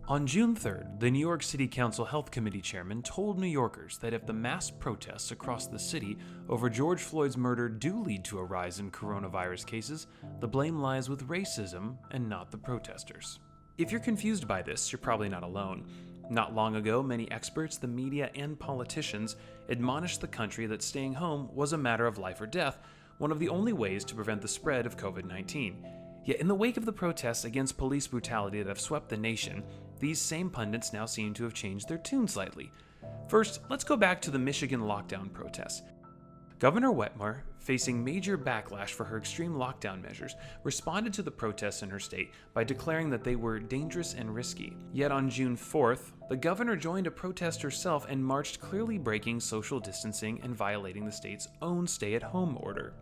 On June 3rd, the New York City Council Health Committee chairman told New Yorkers that if the mass protests across the city over George Floyd's murder do lead to a rise in coronavirus cases, the blame lies with racism and not the protesters. If you're confused by this, you're probably not alone. Not long ago, many experts, the media, and politicians admonished the country that staying home was a matter of life or death, one of the only ways to prevent the spread of COVID-19. Yet in the wake of the protests against police brutality that have swept the nation, these same pundits now seem to have changed their tune slightly. First, let's go back to the Michigan lockdown protests. Governor Whitmer, facing major backlash for her extreme lockdown measures, responded to the protests in her state by declaring that they were dangerous and risky. Yet on June 4th, the governor joined a protest herself and marched, clearly breaking social distancing and violating the state's own stay-at-home order.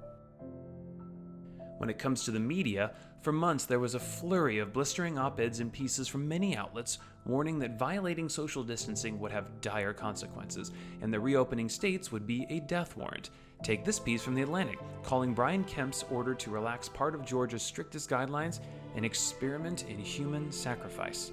When it comes to the media, for months there was a flurry of blistering op-eds and pieces from many outlets warning that violating social distancing would have dire consequences, and the reopening states would be a death warrant. Take this piece from The Atlantic, calling Brian Kemp's order to relax part of Georgia's strictest guidelines an experiment in human sacrifice.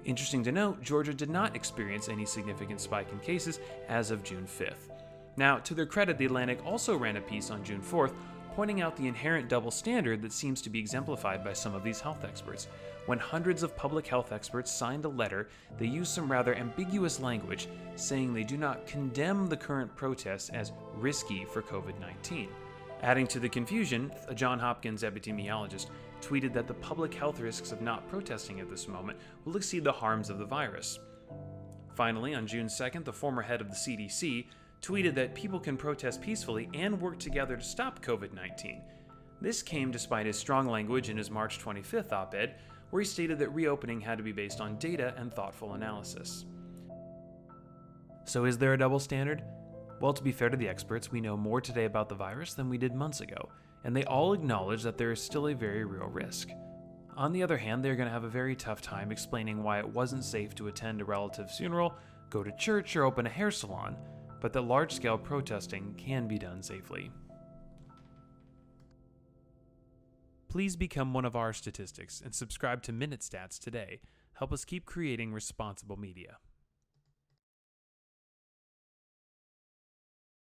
Interesting to note, Georgia did not experience any significant spike in cases as of June 5th. Now, to their credit, The Atlantic also ran a piece on June 4th pointing out the inherent double standard that seems to be exemplified by some of these health experts. When hundreds of public health experts signed a letter, they used some rather ambiguous language, saying they do not condemn the current protests as risky for COVID-19. Adding to the confusion, a Johns Hopkins epidemiologist tweeted that the public health risks of not protesting at this moment will exceed the harms of the virus. Finally, on June 2nd, the former head of the CDC tweeted that people can protest peacefully and work together to stop COVID-19. This came despite his strong language in his March 25th op-ed, where he stated that reopening had to be based on data and thoughtful analysis. So is there a double standard? Well, to be fair to the experts, we know more today about the virus than we did months ago, and they all acknowledge that there is still a very real risk. On the other hand, they're going to have a very tough time explaining why it wasn't safe to attend a relative's funeral, go to church, or open a hair salon, but that large-scale protesting can be done safely. Please become one of our statistics and subscribe to Minute Stats today. Help us keep creating responsible media.